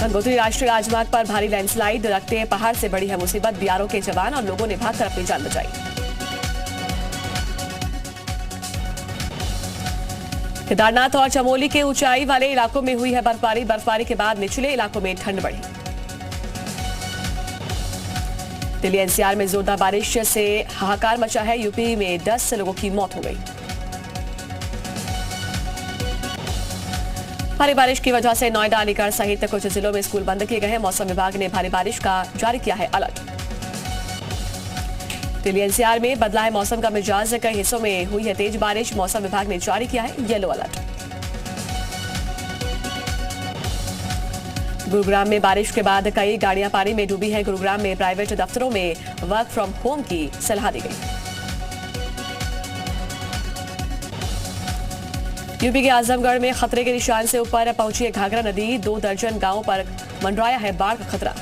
गंगोत्री राष्ट्रीय राजमार्ग पर भारी लैंडस्लाइड, रखते पहाड़ से बड़ी है मुसीबत। बीआरओ के जवान और लोगों ने भागकर अपनी जान बचाई। केदारनाथ और चमोली के ऊंचाई वाले इलाकों में हुई है बर्फबारी। बर्फबारी के बाद निचले इलाकों में ठंड बढ़ी। दिल्ली एनसीआर में जोरदार बारिश से हाहाकार मचा है। यूपी में 10 लोगों की मौत हो गई। भारी बारिश की वजह से नोएडा, अलीगढ़ सहित कुछ जिलों में स्कूल बंद किए गए हैं। मौसम विभाग ने भारी बारिश का जारी किया है अलर्ट। दिल्ली एनसीआर में बदला है मौसम का मिजाज। कई हिस्सों में हुई है तेज बारिश। मौसम विभाग ने जारी किया है येलो अलर्ट। गुरुग्राम में बारिश के बाद कई गाड़ियां पानी में डूबी हैं। गुरुग्राम में प्राइवेट दफ्तरों में वर्क फ्रॉम होम की सलाह दी गई। यूपी के आजमगढ़ में खतरे के निशान से ऊपर पहुंची है घाघरा नदी। 2 दर्जन गांवों पर मंडराया है बाढ़ का खतरा।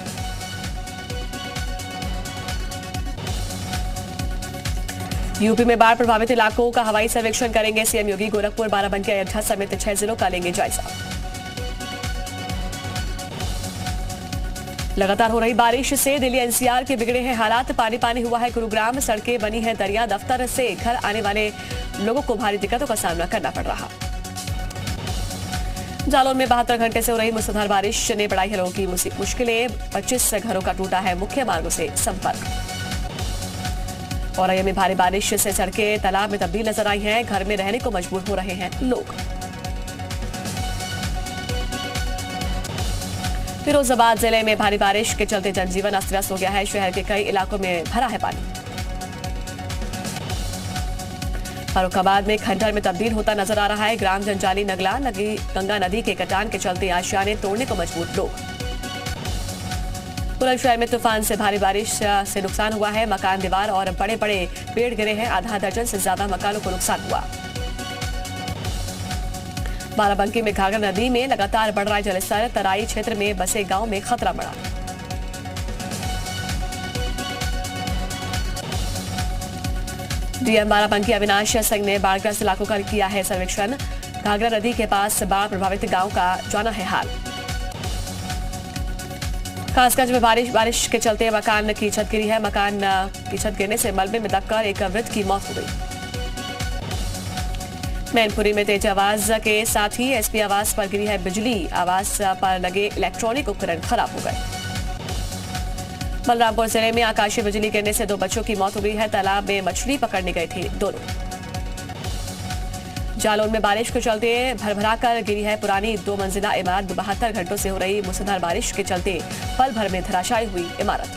यूपी में बाढ़ प्रभावित इलाकों का हवाई सर्वेक्षण करेंगे सीएम योगी। गोरखपुर, बाराबंकी, अयोध्या समेत 6 जिलों का लेंगे जायजा। लगातार हो रही बारिश से दिल्ली एनसीआर के बिगड़े हैं हालात। पानी पानी हुआ है गुरुग्राम। सड़कें बनी है दरिया। दफ्तर से घर आने वाले लोगों को भारी दिक्कतों का सामना करना पड़ रहा। जालौन में 72 घंटे से हो रही मूसलाधार बारिश ने बढ़ाई है लोगों की मुश्किलें। 25 घरों का टूटा है मुख्य मार्गों से संपर्क। औरैया में भारी बारिश से सड़कें तालाब में तब्दील नजर आई हैं। घर में रहने को मजबूर हो रहे हैं लोग। फिरोजाबाद जिले में भारी बारिश के चलते जनजीवन अस्त व्यस्त हो गया है। शहर के कई इलाकों में भरा है पानी। फर्रुखाबाद में खंडहर में तब्दील होता नजर आ रहा है। ग्राम जंजाली नगला गंगा नदी के कटान के चलते आशियाने तोड़ने को मजबूर लोग। बुलंदशहर में तूफान से भारी बारिश से नुकसान हुआ है। मकान, दीवार और बड़े बड़े पेड़ गिरे हैं। आधा दर्जन से ज्यादा मकानों को नुकसान हुआ। बाराबंकी में घाघरा नदी में लगातार बढ़ रहा है जलस्तर। तराई क्षेत्र में बसे गांव में खतरा बढ़ा। डीएम बाराबंकी अविनाश सिंह ने बाढ़ग्रस्त इलाकों का किया है सर्वेक्षण। घाघरा नदी के पास बाढ़ प्रभावित गांव का जाना है हाल। खासगंज में बारिश के चलते मकान की छत गिरी है। मकान की छत गिरने से मलबे में दबकर एक वृद्ध की मौत हो गई। मैनपुरी में तेज आवाज के साथ ही एसपी आवास पर गिरी है बिजली। आवास पर लगे इलेक्ट्रॉनिक उपकरण खराब हो गए। बलरामपुर जिले में आकाशीय बिजली गिरने से 2 बच्चों की मौत हो गई है। तालाब में मछली पकड़ने गए थे दोनों। जालौन में बारिश के चलते भरभराकर गिरी है पुरानी 2 मंजिला इमारत। 72 घंटों से हो रही मूसलाधार बारिश के चलते पल भर में धराशायी हुई इमारत।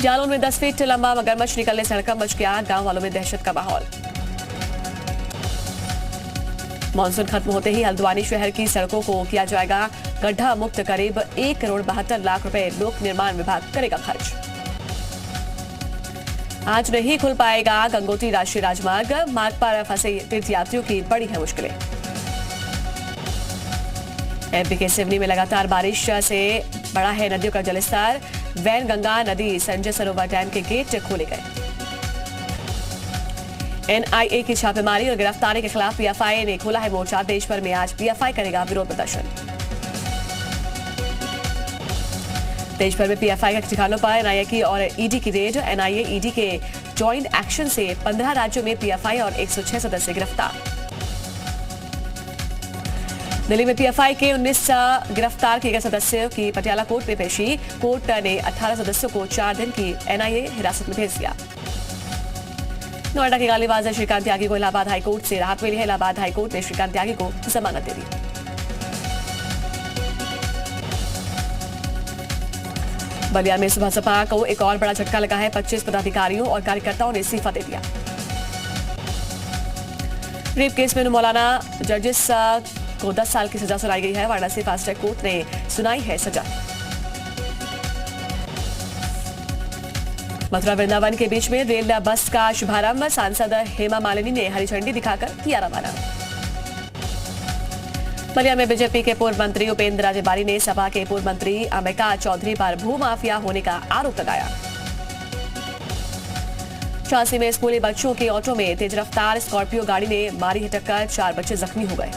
जालौन में 10 फीट लंबा मगरमच्छ निकलने से हड़कंप मच गया। गांव वालों में दहशत का माहौल। मानसून खत्म होते ही हल्द्वानी शहर की सड़कों को किया जाएगा गड्ढा मुक्त। करीब 1 करोड़ 72 लाख रुपए लोक निर्माण विभाग करेगा खर्च। आज नहीं खुल पाएगा गंगोत्री राष्ट्रीय राजमार्ग। मार्ग पर फंसे तीर्थयात्रियों की बड़ी है मुश्किलें। एमपी के सिवनी में लगातार बारिश से बढ़ा है नदियों का जलस्तर। वैनगंगा नदी, संजय सरोवर डैम के गेट खोले गए। एनआईए की छापेमारी और गिरफ्तारी के खिलाफ पीएफआई ने खोला है मोर्चा। देश भर में आज पीएफआई करेगा विरोध प्रदर्शन। देश भर में पीएफआई के ठिकानों पर एनआईए की और ईडी की रेड। एनआईए ईडी के जॉइंट एक्शन से 15 राज्यों में पीएफआई और 106 सदस्य गिरफ्तार। दिल्ली में पीएफआई के 19 गिरफ्तार किए गए सदस्यों की पटियाला कोर्ट में पेशी। कोर्ट ने 18 सदस्यों को 4 दिन की एनआईए हिरासत में भेज दिया। नोएडा के गालीबाज श्रीकांत त्यागी को इलाहाबाद हाईकोर्ट से राहत मिली है। इलाहाबाद हाईकोर्ट ने श्रीकांत त्यागी को जमानत दे दी। बलिया में सुबह सपा को एक और बड़ा झटका लगा है। 25 पदाधिकारियों और कार्यकर्ताओं ने इस्तीफा दे दिया। रेप केस में मौलाना जजेस को 10 साल की सजा सुनाई गई है। वाराणसी फास्ट ट्रैक कोर्ट ने सुनाई है सजा। मथुरा वृंदावन के बीच में रेल बस का शुभारंभ। सांसद हेमा मालिनी ने हरी झंडी दिखाकर किया रवाना। बलिया में बीजेपी के पूर्व मंत्री उपेंद्र राजेबारी ने सपा के पूर्व मंत्री अंबिका चौधरी पर भूमाफिया होने का आरोप लगाया। झांसी में स्कूली बच्चों के ऑटो में तेज रफ्तार स्कॉर्पियो गाड़ी ने मारी है टक्कर। 4 बच्चे जख्मी हो गए।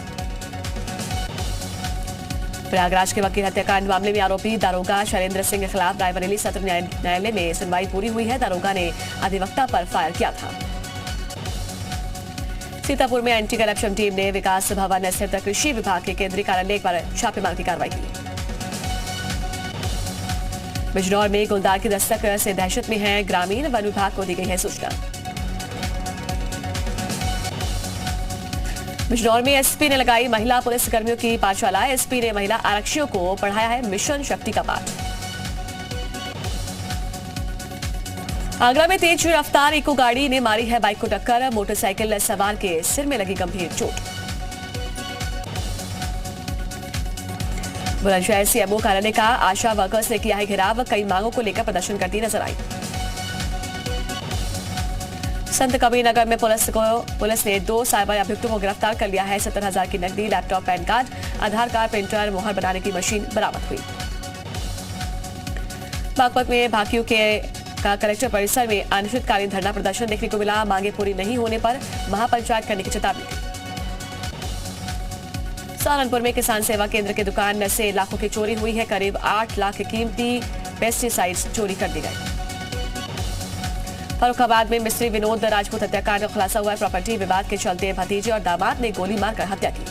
प्रयागराज के वकील हत्याकांड मामले में आरोपी दारोगा शैलेंद्र सिंह के खिलाफ रायबरेली सत्र न्यायालय में सुनवाई पूरी हुई है। दारोगा ने अधिवक्ता पर फायर किया था। सीतापुर में एंटी करप्शन टीम ने विकास भवन स्थित कृषि विभाग के केंद्रीय कार्यालय पर छापेमारी की कार्रवाई की। बिजनौर में गुलदार की दस्तक से दहशत में है ग्रामीण, वन विभाग को दी गई है सूचना। बिजनौर में एसपी ने लगाई महिला पुलिस कर्मियों की पाठशाला। एसपी ने महिला आरक्षियों को पढ़ाया है मिशन शक्ति का पाठ। आगरा में तेज रफ्तार इको गाड़ी ने मारी है बाइक को टक्कर, मोटरसाइकिल सवार के सिर में लगी गंभीर चोट। बुलंदशहर सीएमओ कार्यालय का आशा वर्कर्स ने किया है घेराव, कई मांगों को लेकर प्रदर्शन करती नजर आई। संत कबीर नगर में पुलिस ने 2 साइबर अभियुक्तों को गिरफ्तार कर लिया है। 70,000 की नकदी, लैपटॉप, पैन कार्ड, आधार कार्ड, प्रिंटर, मोहर बनाने की मशीन बरामद हुई। बागपत में भाकियों का कलेक्टर परिसर में अनिश्चितकालीन धरना प्रदर्शन देखने को मिला। मांगे पूरी नहीं होने पर महापंचायत करने की चेतावनी दी। सहारनपुर में किसान सेवा केंद्र की दुकान से लाखों की चोरी हुई है। करीब 8 लाख कीमती पेस्टिसाइड्स चोरी कर दी गई। फर्रुखाबाद में मिस्त्री विनोद राजपूत हत्याकांड का खुलासा हुआ है। प्रॉपर्टी विवाद के चलते भतीजे और दामाद ने गोली मारकर हत्या की।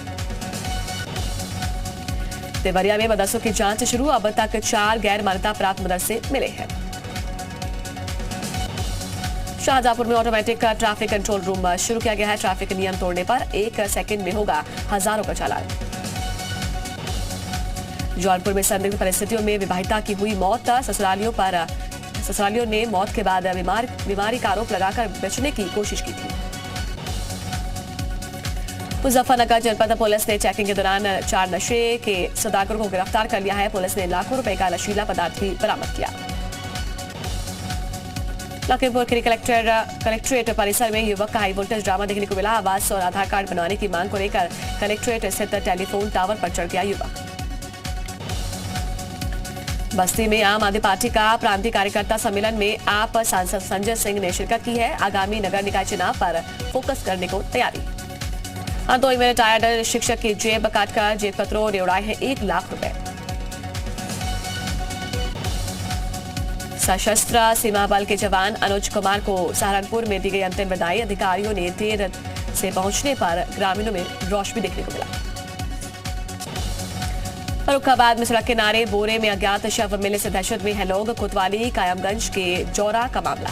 देवरिया में मदरसों की जांच शुरू, अब तक 4 गैर मान्यता प्राप्त मदरसे मिले हैं। शाहजहांपुर में ऑटोमेटिक ट्रैफिक कंट्रोल रूम शुरू किया गया है। ट्रैफिक नियम तोड़ने पर 1 सेकंड में होगा हजारों का चालान। जौनपुर में संदिग्ध परिस्थितियों में विवाहिता की हुई मौत, ससुरालियों ने मौत के बाद बीमारी का आरोप लगाकर बचने की कोशिश की थी। मुजफ्फरनगर जनपद पुलिस ने चेकिंग के दौरान 4 नशे के सौदागरों को गिरफ्तार कर लिया है। पुलिस ने लाखों रुपए का नशीला पदार्थ भी बरामद किया। लखीमपुर खीरी कलेक्ट्रेट परिसर में युवक का हाई वोल्टेज ड्रामा देखने को मिला। आवास और आधार कार्ड बनवाने की मांग को लेकर कलेक्ट्रेट स्थित टेलीफोन टावर पर चढ़ गया युवक। बस्ती में आम आदमी पार्टी का प्रांतीय कार्यकर्ता सम्मेलन में आप सांसद संजय सिंह ने शिरकत की है। आगामी नगर निकाय चुनाव पर फोकस करने को तैयारी। हरदोई में रिटायर्ड शिक्षक की जेब काटकर जेब कतरों ने उड़ाए हैं 1 लाख रुपए। सशस्त्र सीमा बल के जवान अनुज कुमार को सहारनपुर में दी गई अंतिम विदाई। अधिकारियों ने देर से पहुंचने पर ग्रामीणों में रोष भी देखने को मिला। फर्रुखाबाद में सड़क किनारे बोरे में अज्ञात शव मिलने से दहशत में है लोग। कोतवाली कायमगंज के जौरा का मामला।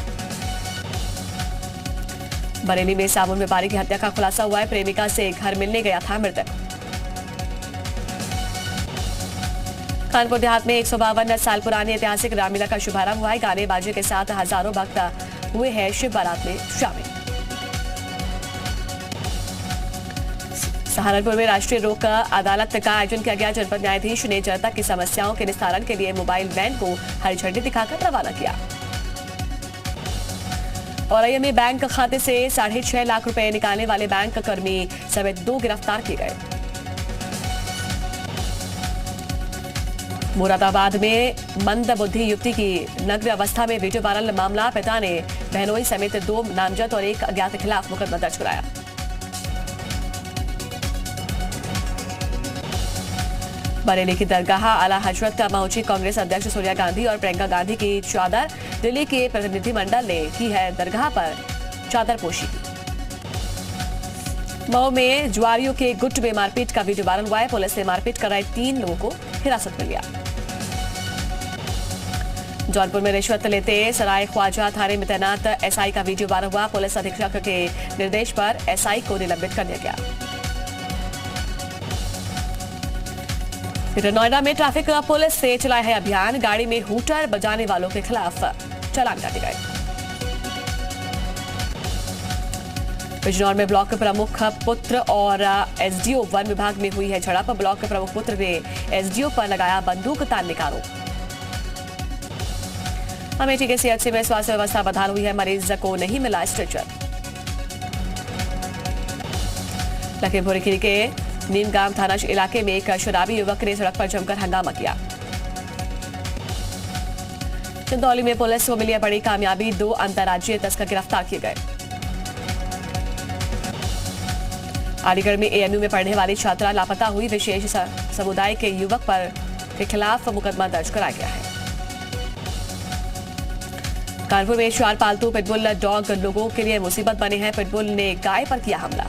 बरेली में साबुन व्यापारी की हत्या का खुलासा हुआ है। प्रेमिका से घर मिलने गया था मृतक। कानपुर देहात में 152 साल पुरानी ऐतिहासिक रामलीला का शुभारंभ हुआ है। गाने बाजे के साथ हजारों भक्त हुए हैं शिव बारात में शामिल। सहारनपुर में राष्ट्रीय लोक अदालत का आयोजन किया गया। जनपद न्यायाधीश ने जनता की समस्याओं के निस्तारण के लिए मोबाइल वैन को हरी झंडी दिखाकर रवाना किया। औरैया में बैंक खाते से 6.5 लाख रुपए निकालने वाले बैंक कर्मी समेत 2 गिरफ्तार किए गए। मुरादाबाद में मंद बुद्धि युवती की नग्न अवस्था में वीडियो वायरल मामला। पिता ने बहनोई समेत 2 नामजद और 1 अज्ञात के खिलाफ मुकदमा दर्ज कराया। बरेली की दरगाह आला हजरत का पहुंची कांग्रेस अध्यक्ष सोनिया गांधी और प्रियंका गांधी की चादर। दिल्ली के प्रतिनिधिमंडल ने की है दरगाह पर चादर पोशी की। मऊ में जुआरियों के गुट में मारपीट का वीडियो वायरल हुआ है। पुलिस ने मारपीट कर रहे 3 लोगों को हिरासत में लिया। जौनपुर में रिश्वत लेते सराय ख्वाजा थाने में तैनात एसआई का वीडियो वायरल हुआ। पुलिस अधीक्षक के निर्देश पर एसआई को निलंबित कर दिया गया। नोएडा में ट्रैफिक पुलिस से चलाया है अभियान। गाड़ी में हूटर बजाने वालों के खिलाफ चालान काटे गए। बिजनौर में ब्लॉक प्रमुख पुत्र और एसडीओ वन विभाग में हुई है झड़प। ब्लॉक प्रमुख पुत्र ने एसडीओ पर लगाया बंदूक तानने का आरोप। अमेठी के सीएचसी में स्वास्थ्य व्यवस्था बदहाल हुई है। मरीज को नहीं मिला स्ट्रेचर। लखीमपुर खीरी के नीमगांव थाना इलाके में एक शराबी युवक ने सड़क पर जमकर हंगामा किया। चंदौली में पुलिस को मिली है बड़ी कामयाबी। 2 अंतर्राज्यीय तस्कर गिरफ्तार किए गए। अलीगढ़ में एएनयू में पढ़ने वाली छात्रा लापता हुई। विशेष समुदाय के युवक के खिलाफ मुकदमा दर्ज कराया गया है। कानपुर में 4 पालतू पिटबुल डॉग लोगों के लिए मुसीबत बने हैं। पिटबुल ने गाय पर किया हमला।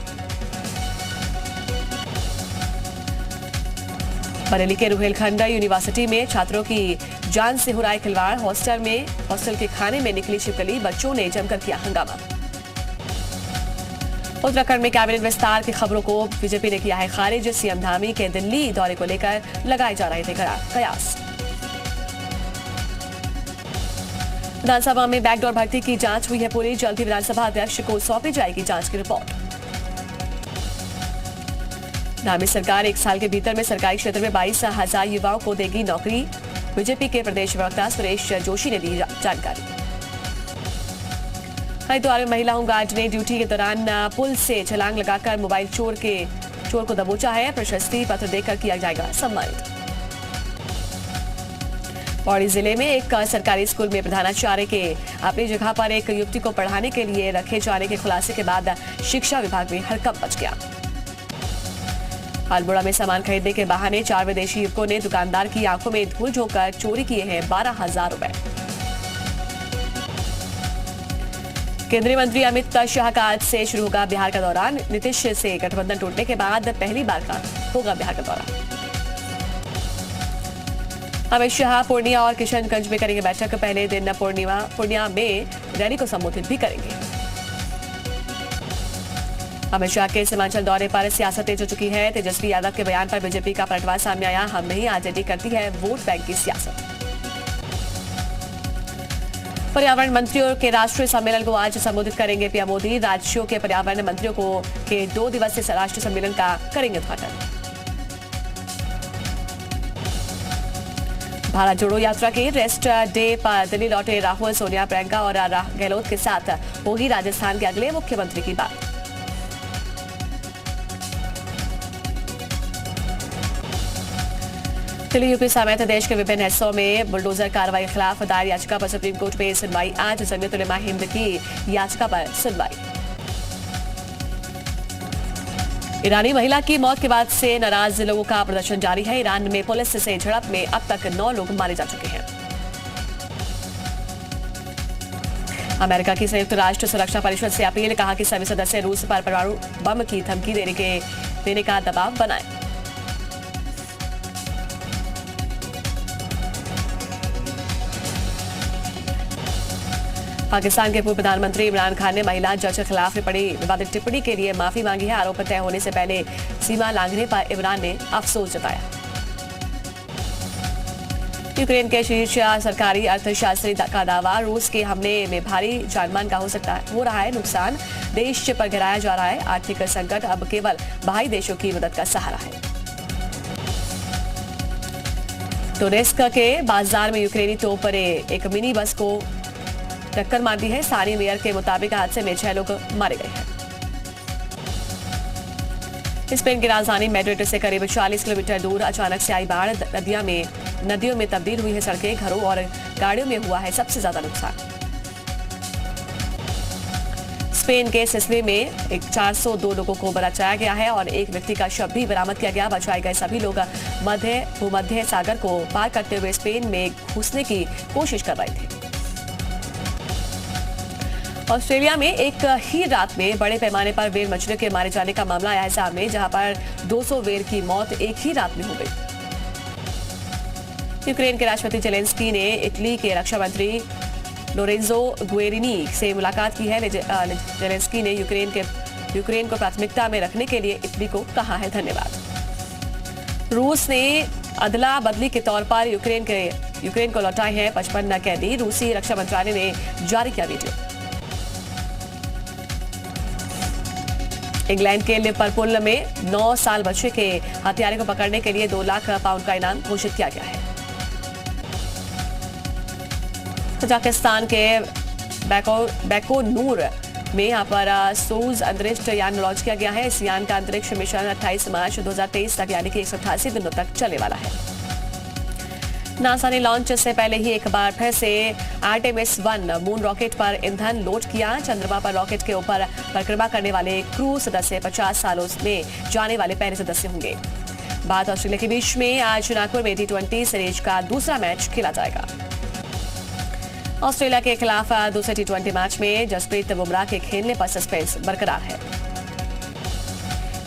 बरेली के रुहेलखंड यूनिवर्सिटी में छात्रों की जान से हो रहा है खिलवाड़। हॉस्टल के खाने में निकली छिपकली, बच्चों ने जमकर किया हंगामा। उत्तराखंड में कैबिनेट विस्तार की खबरों को बीजेपी ने किया है खारिज। सीएम धामी के दिल्ली दौरे को लेकर लगाए जा रहे थे कयास। विधानसभा में बैकडोर भर्ती की जांच हुई है पूरी। जल्द ही विधानसभा अध्यक्ष को सौंपी जाएगी जांच की रिपोर्ट। धामी सरकार 1 साल के भीतर में सरकारी क्षेत्र में 22,000 युवाओं को देगी नौकरी। बीजेपी के प्रदेश प्रवक्ता सुरेश जोशी ने दी जानकारी। हरिद्वार में महिला होमगार्ड ने ड्यूटी के दौरान पुल से छलांग लगाकर मोबाइल चोर को दबोचा है। प्रशस्ति पत्र देकर किया जाएगा सम्मानित। पौड़ी जिले में एक सरकारी स्कूल में प्रधानाचार्य के अपनी जगह पर एक युवती को पढ़ाने के लिए रखे जाने के खुलासे के बाद शिक्षा विभाग में हड़कंप मच गया। अल्मोड़ा में सामान खरीदने के बहाने 4 विदेशी युवकों ने दुकानदार की आंखों में धूल झोंककर चोरी किए हैं 12,000 रुपए। केंद्रीय मंत्री अमित शाह का आज से शुरू होगा बिहार का दौरा। नीतीश से गठबंधन टूटने के बाद पहली बार का होगा बिहार का दौरा। अमित शाह पूर्णिया और किशनगंज में करेंगे बैठक। पहले दिन पूर्णिया में रैली को संबोधित भी करेंगे। अमित शाह के सीमांचल दौरे पर सियासत तेज हो चुकी है। तेजस्वी यादव के बयान पर बीजेपी का पलटवार सामने आया। हम नहीं, आरजेडी करती है वोट बैंक की सियासत। पर्यावरण मंत्रियों के राष्ट्रीय सम्मेलन को आज संबोधित करेंगे पीएम मोदी। राज्यों के पर्यावरण मंत्रियों के 2 दिवसीय राष्ट्रीय सम्मेलन का करेंगे उद्घाटन। भारत जोड़ो यात्रा के रेस्ट डे पर दिल्ली लौटे राहुल, सोनिया, प्रियंका और गहलोत के साथ होगी राजस्थान के अगले मुख्यमंत्री की बात। दिल्ली, यूपी समेत देश के विभिन्न हिस्सों में बुलडोजर कार्रवाई के खिलाफ दायर याचिका पर सुप्रीम कोर्ट में सुनवाई। आज जमीयत उलेमा हिंद की याचिका पर सुनवाई। ईरानी महिला की मौत के बाद से नाराज लोगों का प्रदर्शन जारी है। ईरान में पुलिस से झड़प में अब तक 9 लोग मारे जा चुके हैं। अमेरिका की संयुक्त राष्ट्र सुरक्षा परिषद से अपील, कहा कि सभी सदस्य रूस पर परमाणु बम की धमकी देने का दबाव बनाएं। पाकिस्तान के पूर्व प्रधानमंत्री इमरान खान ने महिला जज के खिलाफ पड़ी विवादित टिप्पणी के लिए माफी मांगी है। आरोप तय होने से पहले सीमा लांघने पर इमरान ने अफसोस जताया। यूक्रेन के शीर्ष सरकारी अर्थशास्त्री का दावा, रूस के हमले में भारी जानमाल का हो रहा है नुकसान। देश पर गिराया जा रहा है आर्थिक संकट, अब केवल बाहरी देशों की मदद का सहारा है। डोनेस्क के बाजार में यूक्रेनी तोप ने एक मिनी बस को टक्कर मार दी है। स्थानीय मेयर के मुताबिक हादसे में 6 लोग मारे गए हैं। स्पेन की राजधानी मैड्रिड से करीब 40 किलोमीटर दूर अचानक से आई बाढ़। नदियों में तब्दील हुई है सड़कें, घरों और गाड़ियों में हुआ है सबसे ज्यादा नुकसान। स्पेन के सिसिली में 402 लोगों को बचाया गया है और एक व्यक्ति का शव भी बरामद किया गया। बचाए गए सभी लोग भूमध्य सागर को पार करते हुए स्पेन में घुसने की कोशिश कर रहे थे। ऑस्ट्रेलिया में एक ही रात में बड़े पैमाने पर व्हेल मछलियों के मारे जाने का मामला आया है सामने, जहां पर 200 व्हेल की मौत एक ही रात में हो गई। यूक्रेन के राष्ट्रपति जेलेंस्की ने इटली के रक्षा मंत्री लोरेंजो गुएरिनी से मुलाकात की है। जेलेंस्की ने यूक्रेन को प्राथमिकता में रखने के लिए इटली को कहा है धन्यवाद। रूस ने अदला बदली के तौर पर यूक्रेन को लौटाए हैं 55 कैदी। रूसी रक्षा मंत्रालय ने जारी किया वीडियो। इंग्लैंड के लिवरपूल में 9 साल बच्चे के हत्यारे को पकड़ने के लिए 2 लाख पाउंड का इनाम घोषित किया गया है। कजाकिस्तान के बैकोनूर में यहाँ पर सोयूज अंतरिक्ष यान लॉन्च किया गया है। इस यान का अंतरिक्ष मिशन 28 मार्च 2023 तक यानी कि 188 दिनों तक चलने वाला है। नासा ने लॉन्च से पहले ही एक बार फिर से आर्टेमिस 1 मून रॉकेट पर ईंधन लोड किया। चंद्रमा पर रॉकेट के ऊपर परिक्रमा करने वाले क्रू सदस्य 50 सालों में जाने वाले पहले सदस्य होंगे। भारत ऑस्ट्रेलिया के बीच में आज नागपुर में T20 सीरीज का दूसरा मैच खेला जाएगा। ऑस्ट्रेलिया के खिलाफ दूसरे T20 मैच में जसप्रीत बुमराह के खेलने पर सस्पेंस बरकरार है।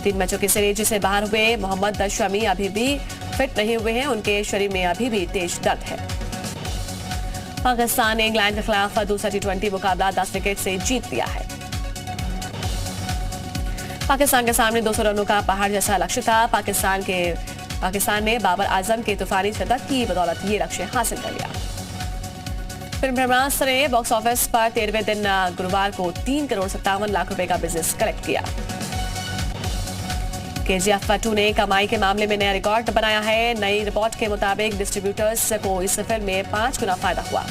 3 मैचों की सीरीज से बाहर हुए मोहम्मद शमी अभी भी फिट नहीं हुए हैं, उनके शरीर में अभी भी तेज दर्द है। पाकिस्तान ने इंग्लैंड के खिलाफ दूसरा T20 मुकाबला 10 विकेट से जीत लिया है। पाकिस्तान के सामने 200 रनों का पहाड़ जैसा लक्ष्य था। पाकिस्तान ने बाबर आजम के तूफानी शतक की बदौलत ये लक्ष्य हासिल कर लिया। फिल्म ब्रह्मास्त्र ने बॉक्स ऑफिस पर 13वें दिन गुरुवार को 3,57 करोड़ रुपए का बिजनेस कलेक्ट किया। KGF 2 ने कमाई के मामले में नया रिकॉर्ड बनाया है। नई रिपोर्ट के मुताबिक डिस्ट्रीब्यूटर्स को इस फिल्म में 5 गुना फायदा हुआ।